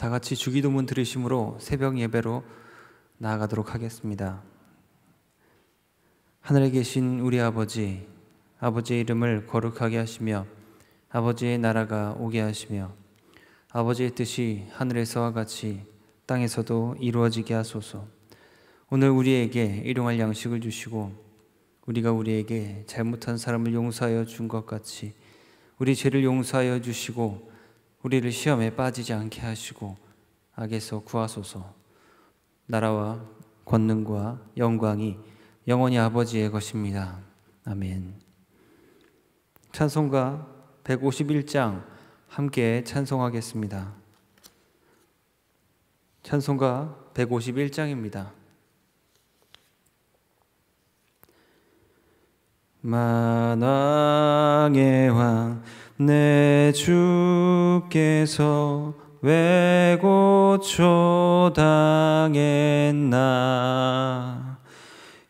다 같이 주기도문 들으심으로 새벽 예배로 나아가도록 하겠습니다. 하늘에 계신 우리 아버지, 아버지의 이름을 거룩하게 하시며 아버지의 나라가 오게 하시며 아버지의 뜻이 하늘에서와 같이 땅에서도 이루어지게 하소서. 오늘 우리에게 일용할 양식을 주시고 우리가 우리에게 잘못한 사람을 용서하여 준 것 같이 우리 죄를 용서하여 주시고 우리를 시험에 빠지지 않게 하시고 악에서 구하소서. 나라와 권능과 영광이 영원히 아버지의 것입니다. 아멘. 찬송가 151장 함께 찬송하겠습니다. 찬송가 151장입니다. 만왕의 왕 내 주께서 왜 고초당했나.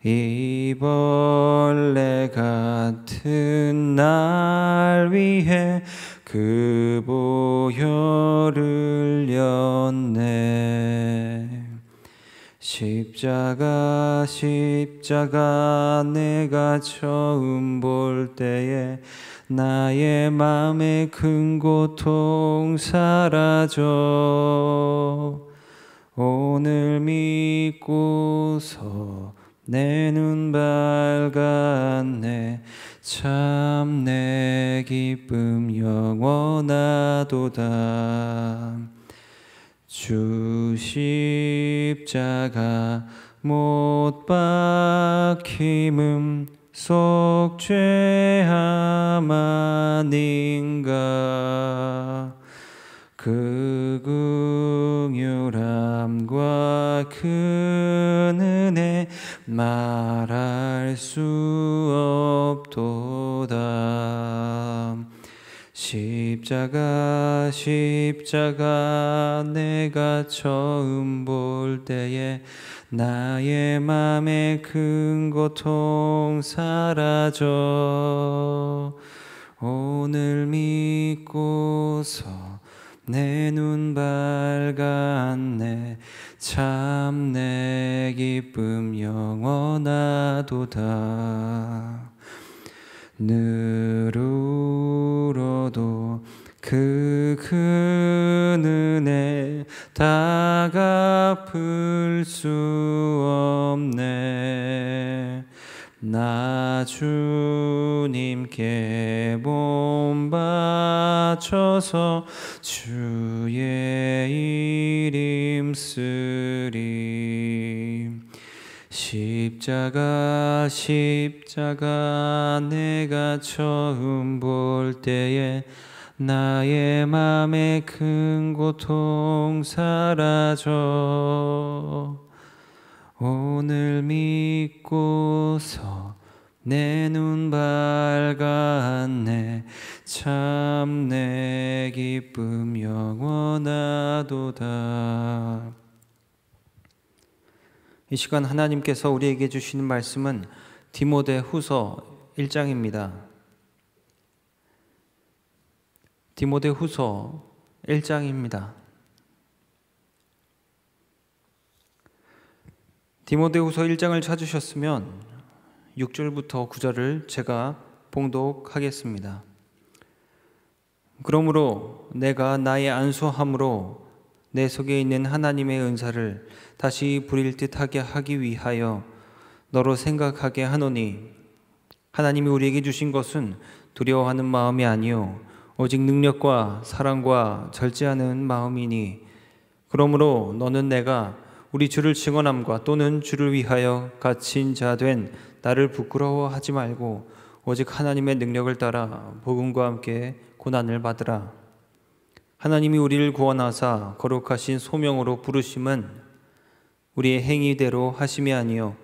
이 벌레 같은 날 위해 그 보혈을 흘렸네. 십자가 내가 처음 볼 때에 나의 맘의 큰 고통 사라져. 오늘 믿고서 내 눈 밝았네. 참 내 기쁨 영원하도다. 주 십자가 못 박힘은 속죄함 아닌가. 그 긍휼함과 큰 은혜 말할 수 없도다. 십자가 내가 처음 볼 때에 나의 맘의 큰 고통 사라져. 오늘 믿고서 내 눈 밝았네. 참 내 기쁨 영원하도다. 늘 울어도 그 큰 은혜 다 갚을 수 없네. 나 주님께 몸 바쳐서 주의 이름 쓰리. 십자가 내가 처음 볼 때에 나의 맘의 큰 고통 사라져. 오늘 믿고서 내 눈 밝았네. 참 내 기쁨 영원하도다. 이 시간 하나님께서 우리에게 주시는 말씀은 디모데후서 1장입니다. 디모데후서 1장입니다. 디모데후서 1장을 찾으셨으면 6절부터 9절을 제가 봉독하겠습니다. 그러므로 내가 나의 안수함으로 내 속에 있는 하나님의 은사를 다시 부릴 듯하게 하기 위하여 너로 생각하게 하노니, 하나님이 우리에게 주신 것은 두려워하는 마음이 아니요 오직 능력과 사랑과 절제하는 마음이니, 그러므로 너는 내가 우리 주를 증언함과 또는 주를 위하여 갇힌 자 된 나를 부끄러워하지 말고 오직 하나님의 능력을 따라 복음과 함께 고난을 받으라. 하나님이 우리를 구원하사 거룩하신 소명으로 부르심은 우리의 행위대로 하심이 아니요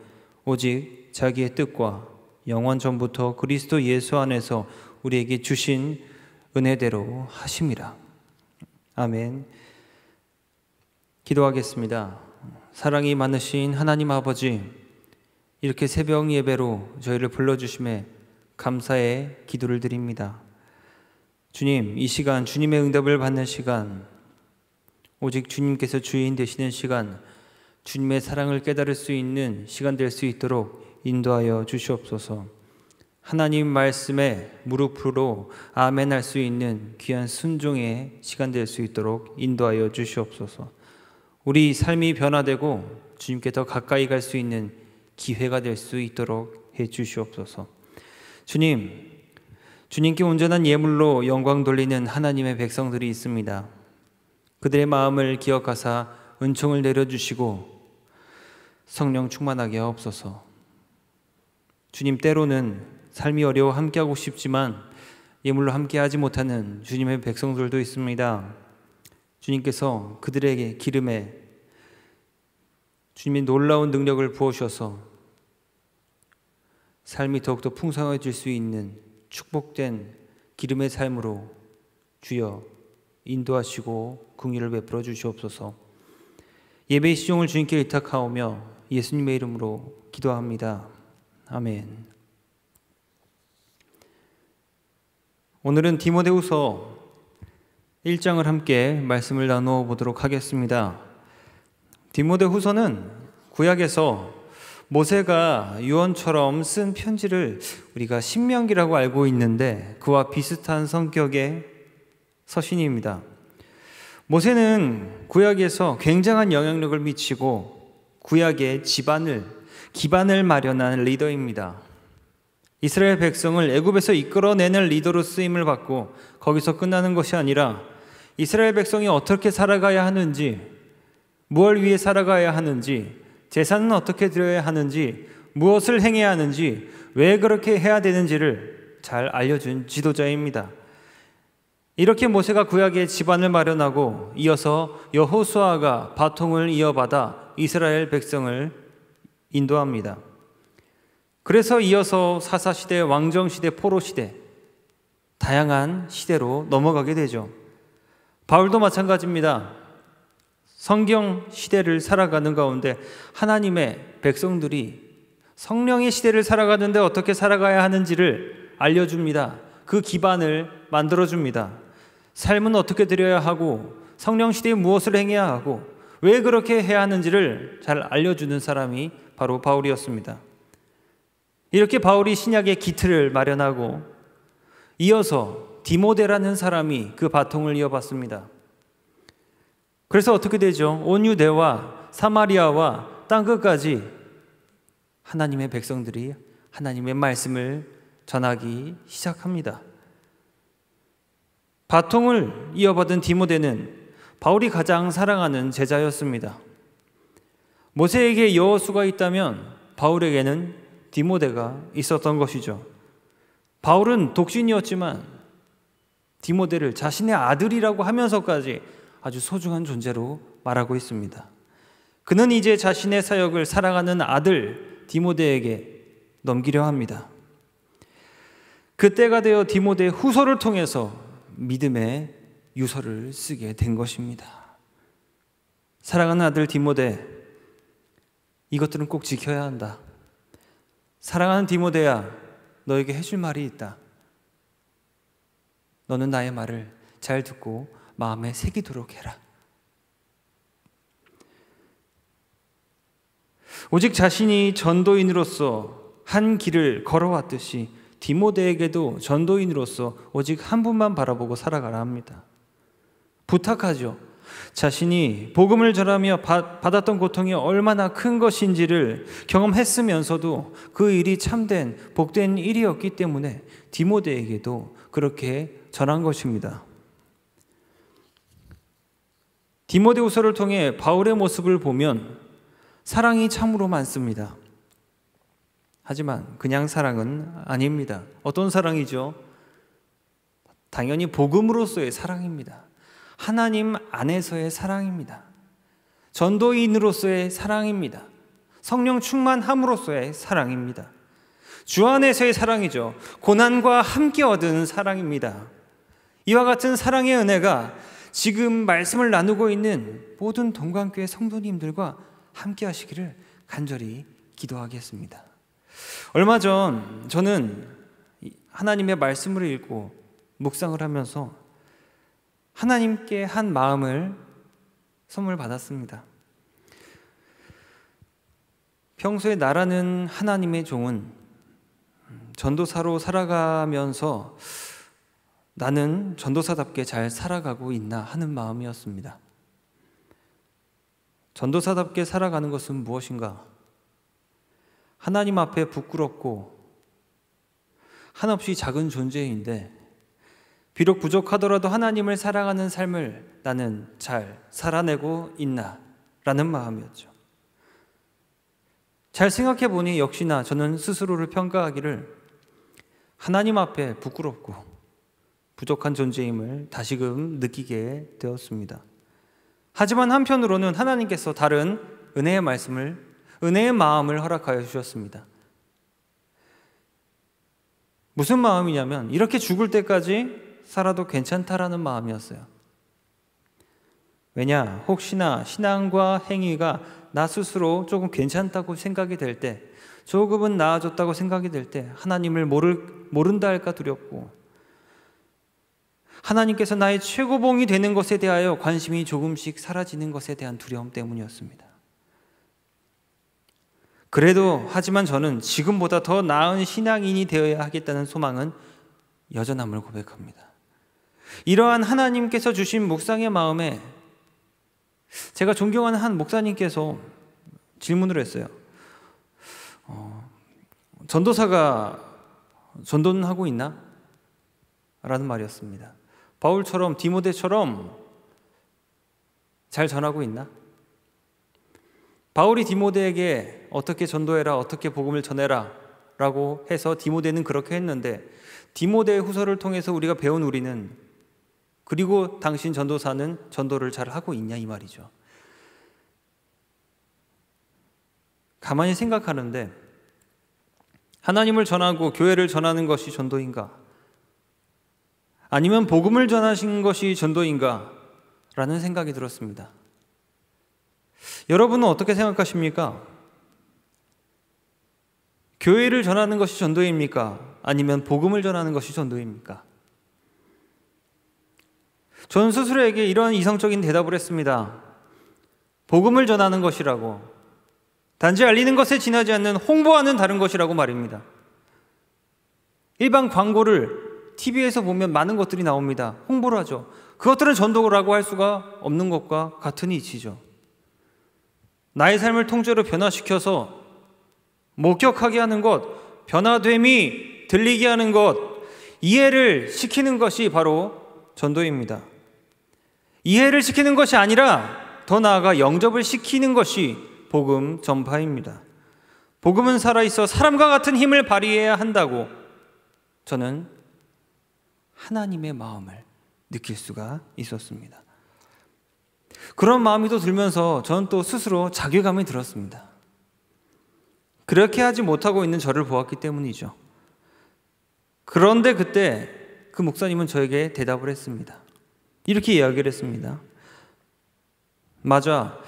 오직 자기의 뜻과 영원 전부터 그리스도 예수 안에서 우리에게 주신 은혜대로 하심이라. 아멘. 기도하겠습니다. 사랑이 많으신 하나님 아버지, 이렇게 새벽 예배로 저희를 불러주심에 감사의 기도를 드립니다. 주님, 이 시간 주님의 응답을 받는 시간, 오직 주님께서 주인 되시는 시간, 주님의 사랑을 깨달을 수 있는 시간 될 수 있도록 인도하여 주시옵소서. 하나님 말씀에 무릎으로 아멘 할 수 있는 귀한 순종의 시간 될 수 있도록 인도하여 주시옵소서. 우리 삶이 변화되고 주님께 더 가까이 갈 수 있는 기회가 될 수 있도록 해 주시옵소서. 주님께 온전한 예물로 영광 돌리는 하나님의 백성들이 있습니다. 그들의 마음을 기억하사 은총을 내려주시고 성령 충만하게 하옵소서. 주님, 때로는 삶이 어려워 함께하고 싶지만 예물로 함께하지 못하는 주님의 백성들도 있습니다. 주님께서 그들에게 기름에 주님의 놀라운 능력을 부어주셔서 삶이 더욱더 풍성해질 수 있는 축복된 기름의 삶으로 주여 인도하시고 긍휼을 베풀어 주시옵소서. 예배의 시종을 주님께 의탁하오며 예수님의 이름으로 기도합니다. 아멘. 오늘은 디모데후서 1장을 함께 말씀을 나누어 보도록 하겠습니다. 디모데후서는 구약에서 모세가 유언처럼 쓴 편지를 우리가 신명기라고 알고 있는데 그와 비슷한 성격의 서신입니다. 모세는 구약에서 굉장한 영향력을 미치고 구약의 기반을 마련한 리더입니다. 이스라엘 백성을 애굽에서 이끌어내는 리더로 쓰임을 받고 거기서 끝나는 것이 아니라 이스라엘 백성이 어떻게 살아가야 하는지, 무엇을 위해 살아가야 하는지, 제사는 어떻게 드려야 하는지, 무엇을 행해야 하는지, 왜 그렇게 해야 되는지를 잘 알려준 지도자입니다. 이렇게 모세가 구약의 기반을 마련하고 이어서 여호수아가 바통을 이어받아 이스라엘 백성을 인도합니다. 그래서 이어서 사사시대, 왕정시대, 포로시대, 다양한 시대로 넘어가게 되죠. 바울도 마찬가지입니다. 성경 시대를 살아가는 가운데 하나님의 백성들이 성령의 시대를 살아가는데 어떻게 살아가야 하는지를 알려줍니다. 그 기반을 만들어줍니다. 삶은 어떻게 드려야 하고 성령 시대에 무엇을 행해야 하고 왜 그렇게 해야 하는지를 잘 알려주는 사람이 바로 바울이었습니다. 이렇게 바울이 신약의 기틀을 마련하고 이어서 디모데라는 사람이 그 바통을 이어받습니다. 그래서 어떻게 되죠? 온 유대와 사마리아와 땅끝까지 하나님의 백성들이 하나님의 말씀을 전하기 시작합니다. 바통을 이어받은 디모데는 바울이 가장 사랑하는 제자였습니다. 모세에게 여호수아가 있다면 바울에게는 디모데가 있었던 것이죠. 바울은 독신이었지만 디모데를 자신의 아들이라고 하면서까지 아주 소중한 존재로 말하고 있습니다. 그는 이제 자신의 사역을 사랑하는 아들 디모데에게 넘기려 합니다. 그때가 되어 디모데 후서를 통해서 믿음의 유서를 쓰게 된 것입니다. 사랑하는 아들 디모데, 이것들은 꼭 지켜야 한다. 사랑하는 디모데야, 너에게 해줄 말이 있다. 너는 나의 말을 잘 듣고 마음에 새기도록 해라. 오직 자신이 전도인으로서 한 길을 걸어왔듯이 디모데에게도 전도인으로서 오직 한 분만 바라보고 살아가라 합니다. 부탁하죠. 자신이 복음을 전하며 받았던 고통이 얼마나 큰 것인지를 경험했으면서도 그 일이 참된 복된 일이었기 때문에 디모데에게도 그렇게 전한 것입니다. 디모데후서를 통해 바울의 모습을 보면 사랑이 참으로 많습니다. 하지만 그냥 사랑은 아닙니다. 어떤 사랑이죠? 당연히 복음으로서의 사랑입니다. 하나님 안에서의 사랑입니다. 전도인으로서의 사랑입니다. 성령 충만함으로써의 사랑입니다. 주 안에서의 사랑이죠. 고난과 함께 얻은 사랑입니다. 이와 같은 사랑의 은혜가 지금 말씀을 나누고 있는 모든 동관교회 성도님들과 함께 하시기를 간절히 기도하겠습니다. 얼마 전 저는 하나님의 말씀을 읽고 묵상을 하면서 하나님께 한 마음을 선물 받았습니다. 평소에 나라는 하나님의 종은 전도사로 살아가면서 나는 전도사답게 잘 살아가고 있나 하는 마음이었습니다. 전도사답게 살아가는 것은 무엇인가? 하나님 앞에 부끄럽고 한없이 작은 존재인데 비록 부족하더라도 하나님을 사랑하는 삶을 나는 잘 살아내고 있나? 라는 마음이었죠. 잘 생각해 보니 역시나 저는 스스로를 평가하기를 하나님 앞에 부끄럽고 부족한 존재임을 다시금 느끼게 되었습니다. 하지만 한편으로는 하나님께서 다른 은혜의 마음을 허락하여 주셨습니다. 무슨 마음이냐면 이렇게 죽을 때까지 살아도 괜찮다라는 마음이었어요. 왜냐? 혹시나 신앙과 행위가 나 스스로 조금 괜찮다고 생각이 될 때, 조금은 나아졌다고 생각이 될 때 하나님을 모른다 할까 두렵고, 하나님께서 나의 최고봉이 되는 것에 대하여 관심이 조금씩 사라지는 것에 대한 두려움 때문이었습니다. 그래도 하지만 저는 지금보다 더 나은 신앙인이 되어야 하겠다는 소망은 여전함을 고백합니다. 이러한 하나님께서 주신 묵상의 마음에 제가 존경하는 한 목사님께서 질문을 했어요. 전도사가 전도는 하고 있나? 라는 말이었습니다. 바울처럼 디모데처럼 잘 전하고 있나? 바울이 디모데에게 어떻게 전도해라, 어떻게 복음을 전해라 라고 해서 디모데는 그렇게 했는데, 디모데의 후서를 통해서 우리가 배운 우리는 그리고 당신 전도사는 전도를 잘 하고 있냐 이 말이죠. 가만히 생각하는데 하나님을 전하고 교회를 전하는 것이 전도인가? 아니면 복음을 전하신 것이 전도인가? 라는 생각이 들었습니다. 여러분은 어떻게 생각하십니까? 교회를 전하는 것이 전도입니까? 아니면 복음을 전하는 것이 전도입니까? 전 스스로에게 이런 이성적인 대답을 했습니다. 복음을 전하는 것이라고, 단지 알리는 것에 지나지 않는 홍보하는 다른 것이라고 말입니다. 일반 광고를 TV에서 보면 많은 것들이 나옵니다. 홍보를 하죠. 그것들은 전도라고 할 수가 없는 것과 같은 이치죠. 나의 삶을 통째로 변화시켜서 목격하게 하는 것, 변화됨이 들리게 하는 것, 이해를 시키는 것이 바로 전도입니다. 이해를 시키는 것이 아니라 더 나아가 영접을 시키는 것이 복음 전파입니다. 복음은 살아있어 사람과 같은 힘을 발휘해야 한다고 저는 하나님의 마음을 느낄 수가 있었습니다. 그런 마음이 또 들면서 저는 또 스스로 자괴감이 들었습니다. 그렇게 하지 못하고 있는 저를 보았기 때문이죠. 그런데 그때 그 목사님은 저에게 대답을 했습니다. 이렇게 이야기를 했습니다. 맞아.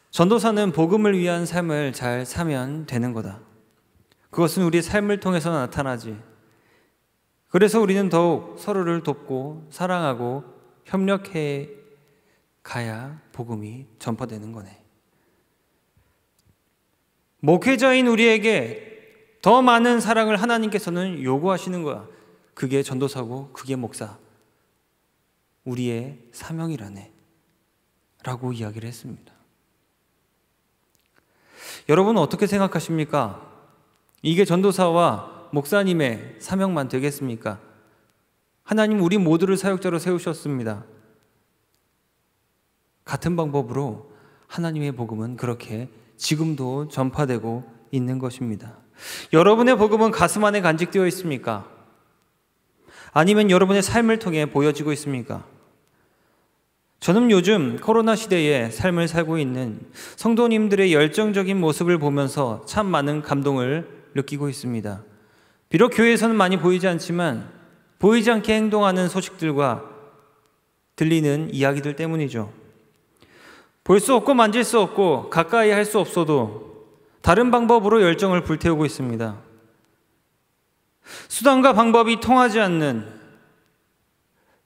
전도사는 복음을 위한 삶을 잘 사면 되는 거다. 그것은 우리의 삶을 통해서 나타나지. 그래서 우리는 더욱 서로를 돕고 사랑하고 협력해 가야 복음이 전파되는 거네. 목회자인 우리에게 더 많은 사랑을 하나님께서는 요구하시는 거야. 그게 전도사고 그게 목사. 우리의 사명이라네. 라고 이야기를 했습니다. 여러분은 어떻게 생각하십니까? 이게 전도사와 목사님의 사명만 되겠습니까? 하나님 우리 모두를 사역자로 세우셨습니다. 같은 방법으로 하나님의 복음은 그렇게 지금도 전파되고 있는 것입니다. 여러분의 복음은 가슴 안에 간직되어 있습니까? 아니면 여러분의 삶을 통해 보여지고 있습니까? 저는 요즘 코로나 시대에 삶을 살고 있는 성도님들의 열정적인 모습을 보면서 참 많은 감동을 느끼고 있습니다. 비록 교회에서는 많이 보이지 않지만 보이지 않게 행동하는 소식들과 들리는 이야기들 때문이죠. 볼 수 없고 만질 수 없고 가까이 할 수 없어도 다른 방법으로 열정을 불태우고 있습니다. 수단과 방법이 통하지 않는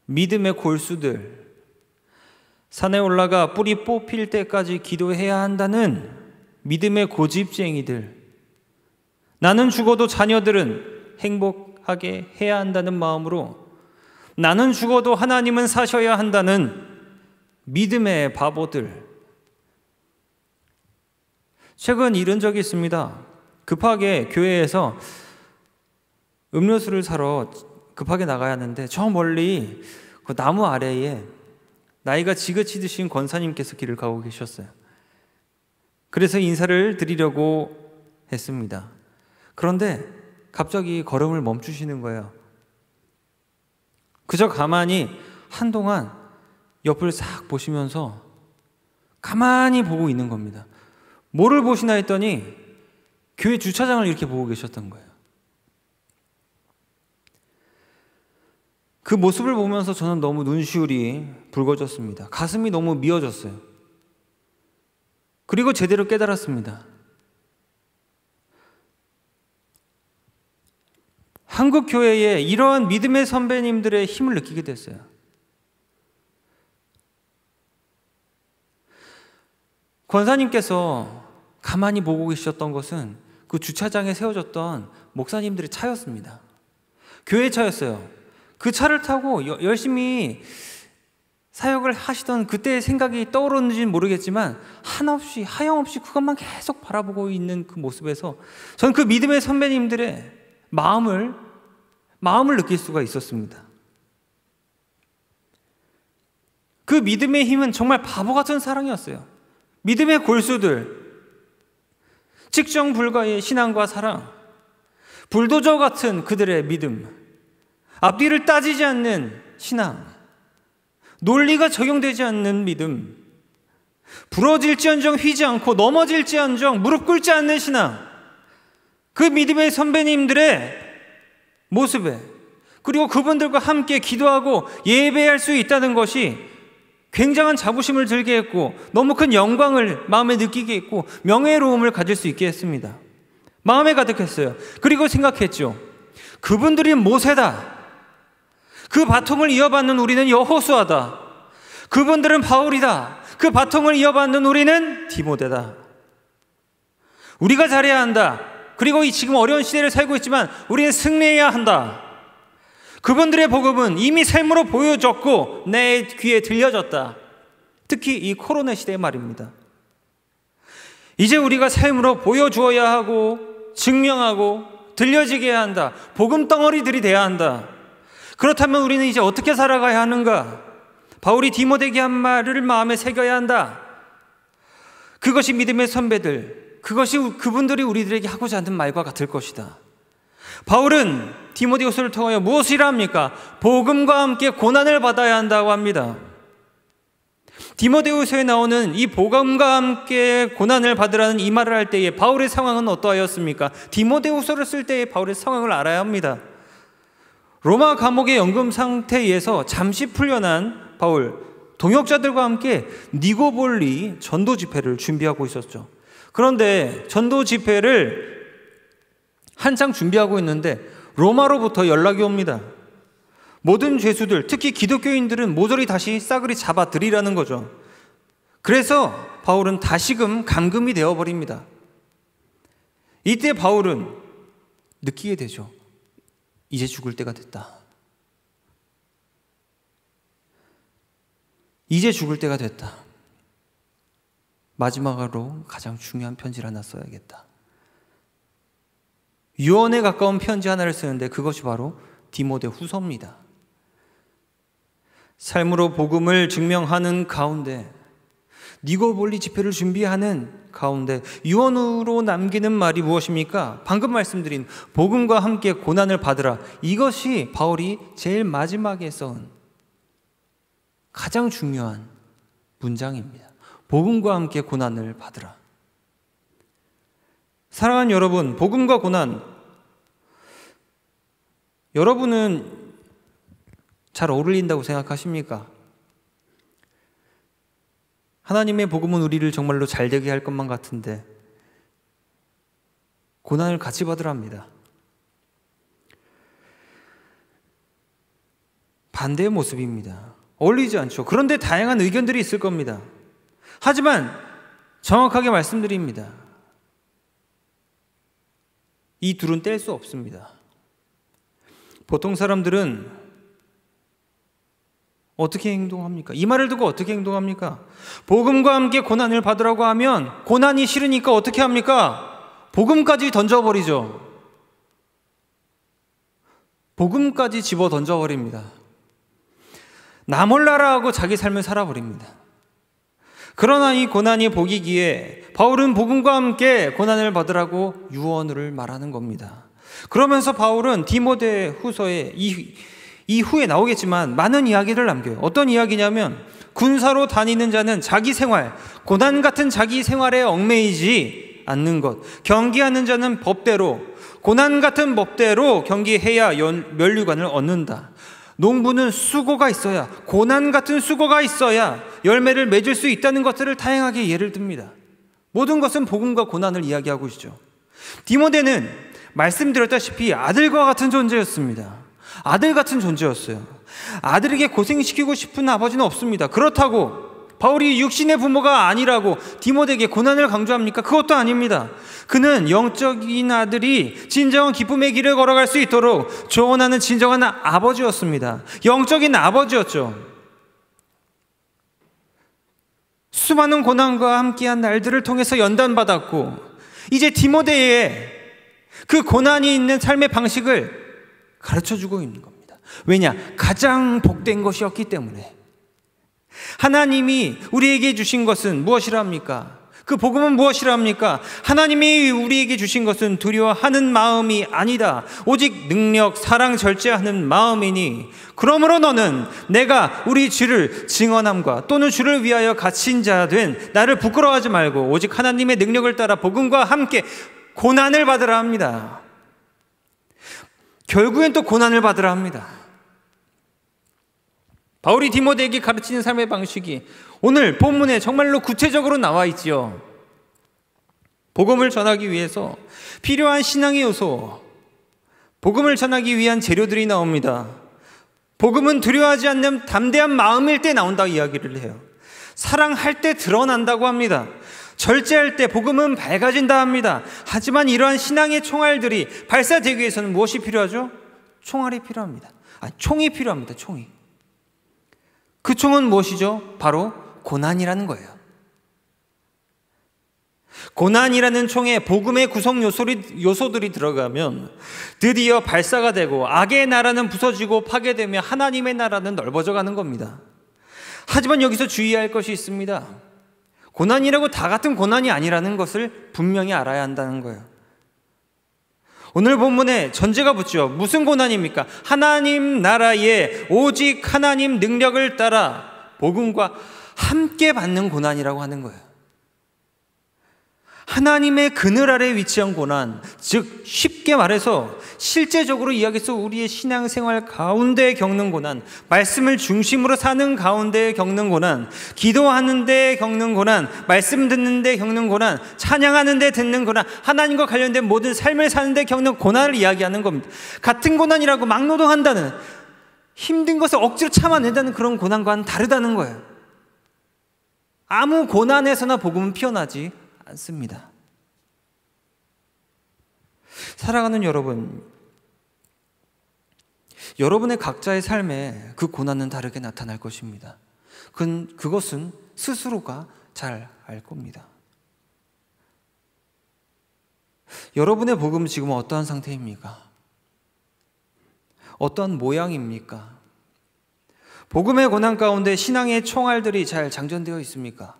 믿음의 골수들, 산에 올라가 뿌리 뽑힐 때까지 기도해야 한다는 믿음의 고집쟁이들, 나는 죽어도 자녀들은 행복하게 해야 한다는 마음으로 나는 죽어도 하나님은 사셔야 한다는 믿음의 바보들. 최근 이런 적이 있습니다. 급하게 교회에서 음료수를 사러 급하게 나가야 하는데 저 멀리 그 나무 아래에 나이가 지긋이 드신 권사님께서 길을 가고 계셨어요. 그래서 인사를 드리려고 했습니다. 그런데 갑자기 걸음을 멈추시는 거예요. 그저 가만히 한동안 옆을 싹 보시면서 가만히 보고 있는 겁니다. 뭐를 보시나 했더니 교회 주차장을 이렇게 보고 계셨던 거예요. 그 모습을 보면서 저는 너무 눈시울이 붉어졌습니다. 가슴이 너무 미어졌어요. 그리고 제대로 깨달았습니다. 한국 교회에 이러한 믿음의 선배님들의 힘을 느끼게 됐어요. 권사님께서 가만히 보고 계셨던 것은 그 주차장에 세워졌던 목사님들의 차였습니다. 교회 차였어요. 그 차를 타고 열심히 사역을 하시던 그때의 생각이 떠오르는지는 모르겠지만 한없이 하염없이 그것만 계속 바라보고 있는 그 모습에서 저는 그 믿음의 선배님들의 마음을 느낄 수가 있었습니다. 그 믿음의 힘은 정말 바보 같은 사랑이었어요. 믿음의 골수들, 측정 불가의 신앙과 사랑, 불도저 같은 그들의 믿음, 앞뒤를 따지지 않는 신앙, 논리가 적용되지 않는 믿음, 부러질지언정 휘지 않고 넘어질지언정 무릎 꿇지 않는 신앙, 그 믿음의 선배님들의 모습에, 그리고 그분들과 함께 기도하고 예배할 수 있다는 것이 굉장한 자부심을 들게 했고 너무 큰 영광을 마음에 느끼게 했고 명예로움을 가질 수 있게 했습니다. 마음에 가득했어요. 그리고 생각했죠. 그분들이 모세다. 그 바통을 이어받는 우리는 여호수아다. 그분들은 바울이다. 그 바통을 이어받는 우리는 디모데다. 우리가 잘해야 한다. 그리고 지금 어려운 시대를 살고 있지만 우리는 승리해야 한다. 그분들의 복음은 이미 삶으로 보여졌고 내 귀에 들려졌다. 특히 이 코로나 시대의 말입니다. 이제 우리가 삶으로 보여주어야 하고 증명하고 들려지게 해야 한다. 복음 덩어리들이 돼야 한다. 그렇다면 우리는 이제 어떻게 살아가야 하는가? 바울이 디모데에게 한 말을 마음에 새겨야 한다. 그것이 믿음의 선배들, 그것이 그분들이 우리들에게 하고자 하는 말과 같을 것이다. 바울은 디모데후서를 통하여 무엇이라 합니까? 복음과 함께 고난을 받아야 한다고 합니다. 디모데후서에 나오는 이 복음과 함께 고난을 받으라는 이 말을 할 때에 바울의 상황은 어떠하였습니까? 디모데후서를 쓸 때의 바울의 상황을 알아야 합니다. 로마 감옥의 연금 상태에서 잠시 풀려난 바울, 동역자들과 함께 니고볼리 전도 집회를 준비하고 있었죠. 그런데 전도 집회를 한창 준비하고 있는데 로마로부터 연락이 옵니다. 모든 죄수들, 특히 기독교인들은 모조리 다시 싸그리 잡아들이라는 거죠. 그래서 바울은 다시금 감금이 되어버립니다. 이때 바울은 느끼게 되죠. 이제 죽을 때가 됐다. 이제 죽을 때가 됐다. 마지막으로 가장 중요한 편지를 하나 써야겠다. 유언에 가까운 편지 하나를 쓰는데 그것이 바로 디모데 후서입니다. 삶으로 복음을 증명하는 가운데, 니고볼리 집회를 준비하는 가운데 유언으로 남기는 말이 무엇입니까? 방금 말씀드린 복음과 함께 고난을 받으라. 이것이 바울이 제일 마지막에 써온 가장 중요한 문장입니다. 복음과 함께 고난을 받으라. 사랑하는 여러분, 복음과 고난, 여러분은 잘 어울린다고 생각하십니까? 하나님의 복음은 우리를 정말로 잘되게 할 것만 같은데 고난을 같이 받으랍니다. 반대의 모습입니다. 어울리지 않죠. 그런데 다양한 의견들이 있을 겁니다. 하지만 정확하게 말씀드립니다. 이 둘은 뗄 수 없습니다. 보통 사람들은 어떻게 행동합니까? 이 말을 듣고 어떻게 행동합니까? 복음과 함께 고난을 받으라고 하면 고난이 싫으니까 어떻게 합니까? 복음까지 던져버리죠. 복음까지 집어 던져버립니다. 나 몰라라 하고 자기 삶을 살아버립니다. 그러나 이 고난이 복이기에 바울은 복음과 함께 고난을 받으라고 유언을 말하는 겁니다. 그러면서 바울은 디모데 후서에 이후에 나오겠지만 많은 이야기를 남겨요. 어떤 이야기냐면 군사로 다니는 자는 자기 생활, 고난 같은 자기 생활에 얽매이지 않는 것, 경기하는 자는 법대로, 고난 같은 법대로 경기해야 면류관을 얻는다. 농부는 수고가 있어야, 고난 같은 수고가 있어야 열매를 맺을 수 있다는 것들을 다양하게 예를 듭니다. 모든 것은 복음과 고난을 이야기하고 있죠. 디모데는 말씀드렸다시피 아들과 같은 존재였습니다. 아들 같은 존재였어요. 아들에게 고생시키고 싶은 아버지는 없습니다. 그렇다고 바울이 육신의 부모가 아니라고 디모데에게 고난을 강조합니까? 그것도 아닙니다. 그는 영적인 아들이 진정한 기쁨의 길을 걸어갈 수 있도록 조언하는 진정한 아버지였습니다. 영적인 아버지였죠. 수많은 고난과 함께한 날들을 통해서 연단받았고 이제 디모데의 그 고난이 있는 삶의 방식을 가르쳐주고 있는 겁니다. 왜냐? 가장 복된 것이었기 때문에. 하나님이 우리에게 주신 것은 무엇이라 합니까? 그 복음은 무엇이라 합니까? 하나님이 우리에게 주신 것은 두려워하는 마음이 아니다. 오직 능력, 사랑, 절제하는 마음이니 그러므로 너는 내가 우리 주를 증언함과 또는 주를 위하여 갇힌 자 된 나를 부끄러워하지 말고 오직 하나님의 능력을 따라 복음과 함께 고난을 받으라 합니다. 결국엔 또 고난을 받으라 합니다. 바울이 디모데에게 가르치는 삶의 방식이 오늘 본문에 정말로 구체적으로 나와 있지요. 복음을 전하기 위해서 필요한 신앙의 요소, 복음을 전하기 위한 재료들이 나옵니다. 복음은 두려워하지 않는 담대한 마음일 때 나온다고 이야기를 해요. 사랑할 때 드러난다고 합니다. 절제할 때 복음은 밝아진다 합니다. 하지만 이러한 신앙의 총알들이 발사되기 위해서는 무엇이 필요하죠? 총알이 필요합니다. 총이 필요합니다. 총이. 그 총은 무엇이죠? 바로 고난이라는 거예요. 고난이라는 총에 복음의 구성 요소들이 들어가면 드디어 발사가 되고 악의 나라는 부서지고 파괴되며 하나님의 나라는 넓어져 가는 겁니다. 하지만 여기서 주의할 것이 있습니다. 고난이라고 다 같은 고난이 아니라는 것을 분명히 알아야 한다는 거예요. 오늘 본문에 전제가 붙죠. 무슨 고난입니까? 하나님 나라에 오직 하나님 능력을 따라 복음과 함께 받는 고난이라고 하는 거예요. 하나님의 그늘 아래 위치한 고난, 즉 쉽게 말해서 실제적으로 이야기해서 우리의 신앙생활 가운데 겪는 고난, 말씀을 중심으로 사는 가운데 겪는 고난, 기도하는 데 겪는 고난, 말씀 듣는 데 겪는 고난, 찬양하는 데 듣는 고난, 하나님과 관련된 모든 삶을 사는 데 겪는 고난을 이야기하는 겁니다. 같은 고난이라고 막노동한다는, 힘든 것을 억지로 참아낸다는 그런 고난과는 다르다는 거예요. 아무 고난에서나 복음은 피어나지 않습니다. 사랑하는 여러분, 여러분의 각자의 삶에 그 고난은 다르게 나타날 것입니다. 그것은 스스로가 잘 알 겁니다. 여러분의 복음은 지금 어떠한 상태입니까? 어떠한 모양입니까? 복음의 고난 가운데 신앙의 총알들이 잘 장전되어 있습니까?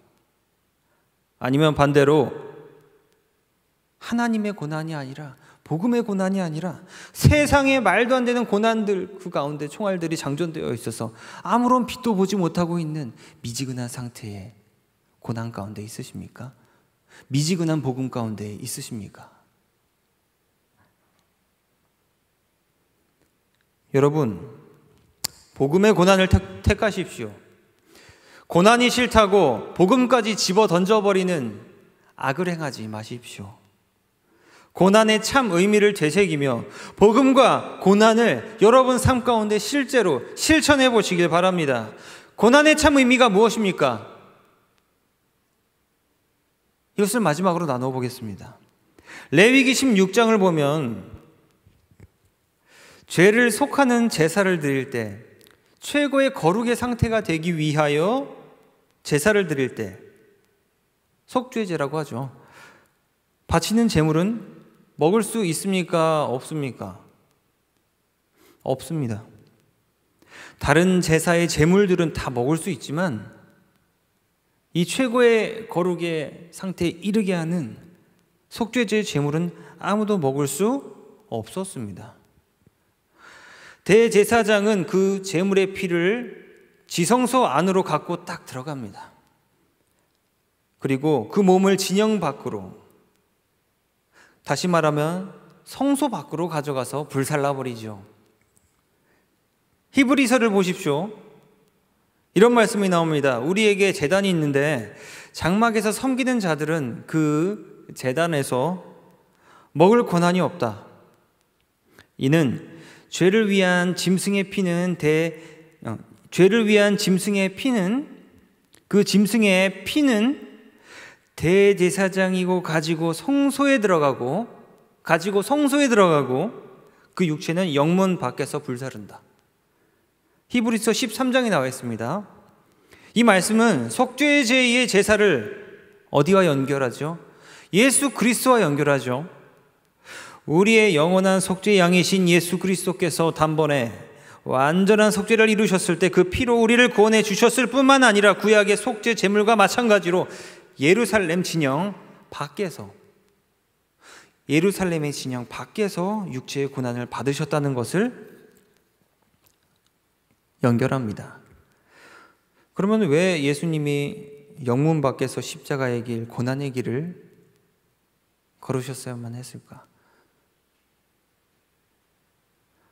아니면 반대로 하나님의 고난이 아니라, 복음의 고난이 아니라 세상의 말도 안 되는 고난들, 그 가운데 총알들이 장전되어 있어서 아무런 빛도 보지 못하고 있는 미지근한 상태의 고난 가운데 있으십니까? 미지근한 복음 가운데 있으십니까? 여러분, 복음의 고난을 택하십시오. 고난이 싫다고 복음까지 집어 던져버리는 악을 행하지 마십시오. 고난의 참 의미를 되새기며 복음과 고난을 여러분 삶 가운데 실제로 실천해 보시길 바랍니다. 고난의 참 의미가 무엇입니까? 이것을 마지막으로 나누어 보겠습니다. 레위기 16장을 보면 죄를 속하는 제사를 드릴 때, 최고의 거룩의 상태가 되기 위하여 제사를 드릴 때, 속죄제라고 하죠. 바치는 제물은 먹을 수 있습니까? 없습니까? 없습니다. 다른 제사의 제물들은 다 먹을 수 있지만 이 최고의 거룩의 상태에 이르게 하는 속죄제의 제물은 아무도 먹을 수 없었습니다. 대제사장은 그 제물의 피를 지성소 안으로 갖고 딱 들어갑니다. 그리고 그 몸을 진영 밖으로, 다시 말하면 성소 밖으로 가져가서 불살라버리죠. 히브리서를 보십시오. 이런 말씀이 나옵니다. 우리에게 제단이 있는데 장막에서 섬기는 자들은 그 제단에서 먹을 권한이 없다. 이는 죄를 위한 짐승의 피는 그 짐승의 피는 대제사장이고 가지고 성소에 들어가고 그 육체는 영문 밖에서 불사른다. 히브리서 13장에 나와 있습니다. 이 말씀은 속죄제의 제사를 어디와 연결하죠? 예수 그리스도와 연결하죠. 우리의 영원한 속죄 양이신 예수 그리스도께서 단번에 완전한 속죄를 이루셨을 때 그 피로 우리를 구원해 주셨을 뿐만 아니라 구약의 속죄 제물과 마찬가지로 예루살렘의 진영 밖에서 육체의 고난을 받으셨다는 것을 연결합니다. 그러면 왜 예수님이 영문 밖에서 십자가의 길, 고난의 길을 걸으셨어야만 했을까?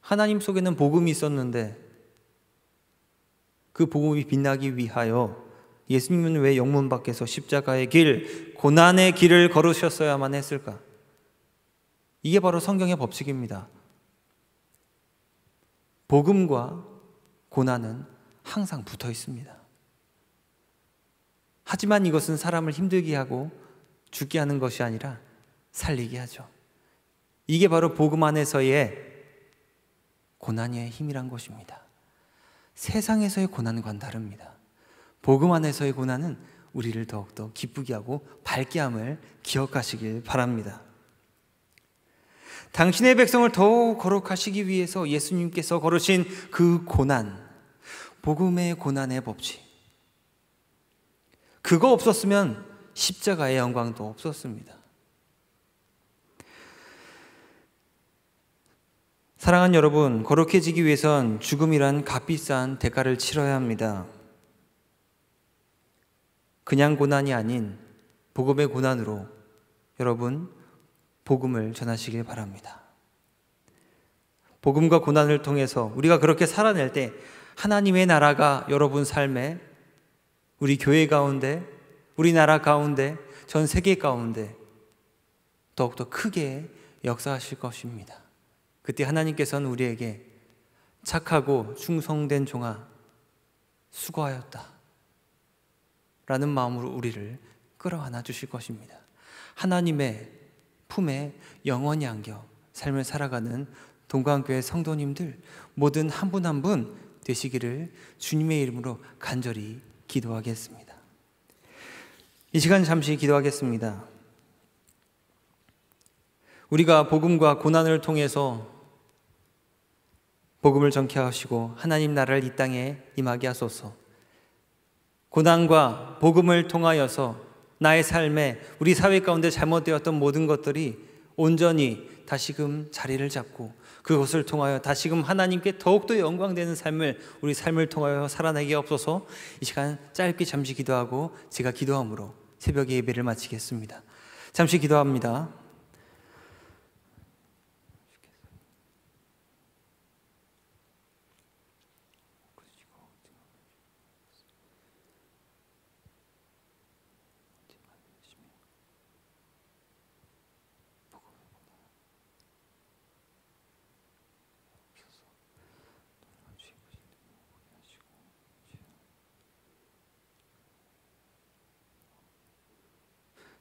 하나님 속에는 복음이 있었는데 그 복음이 빛나기 위하여 예수님은 왜 영문 밖에서 십자가의 길, 고난의 길을 걸으셨어야만 했을까? 이게 바로 성경의 법칙입니다. 복음과 고난은 항상 붙어 있습니다. 하지만 이것은 사람을 힘들게 하고 죽게 하는 것이 아니라 살리게 하죠. 이게 바로 복음 안에서의 고난의 힘이란 것입니다. 세상에서의 고난과는 다릅니다. 복음 안에서의 고난은 우리를 더욱더 기쁘게 하고 밝게 함을 기억하시길 바랍니다. 당신의 백성을 더욱 거룩하시기 위해서 예수님께서 걸으신 그 고난, 복음의 고난의 법칙, 그거 없었으면 십자가의 영광도 없었습니다. 사랑하는 여러분, 거룩해지기 위해선 죽음이란 값비싼 대가를 치러야 합니다. 그냥 고난이 아닌 복음의 고난으로 여러분 복음을 전하시길 바랍니다. 복음과 고난을 통해서 우리가 그렇게 살아낼 때 하나님의 나라가 여러분 삶에, 우리 교회 가운데, 우리나라 가운데, 전 세계 가운데 더욱더 크게 역사하실 것입니다. 그때 하나님께서는 우리에게 착하고 충성된 종아 수고하였다 라는 마음으로 우리를 끌어안아 주실 것입니다. 하나님의 품에 영원히 안겨 삶을 살아가는 동강교회 성도님들 모든 한 분 한 분 되시기를 주님의 이름으로 간절히 기도하겠습니다. 이 시간 잠시 기도하겠습니다. 우리가 복음과 고난을 통해서 복음을 전케 하시고 하나님 나라를 이 땅에 임하게 하소서. 고난과 복음을 통하여서 나의 삶에, 우리 사회 가운데 잘못되었던 모든 것들이 온전히 다시금 자리를 잡고 그것을 통하여 다시금 하나님께 더욱더 영광되는 삶을, 우리 삶을 통하여 살아내게 없어서. 이 시간 짧게 잠시 기도하고 제가 기도함으로 새벽의 예배를 마치겠습니다. 잠시 기도합니다.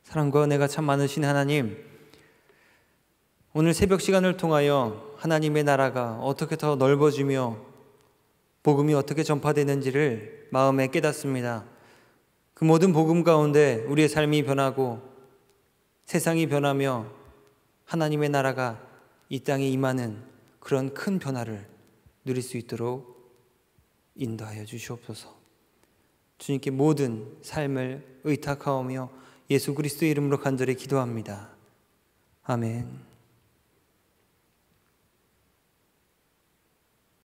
사랑과 은혜가 참 많으신 하나님, 오늘 새벽 시간을 통하여 하나님의 나라가 어떻게 더 넓어지며 복음이 어떻게 전파되는지를 마음에 깨닫습니다. 그 모든 복음 가운데 우리의 삶이 변하고 세상이 변하며 하나님의 나라가 이 땅에 임하는 그런 큰 변화를 누릴 수 있도록 인도하여 주시옵소서. 주님께 모든 삶을 의탁하오며 예수 그리스도의 이름으로 간절히 기도합니다. 아멘.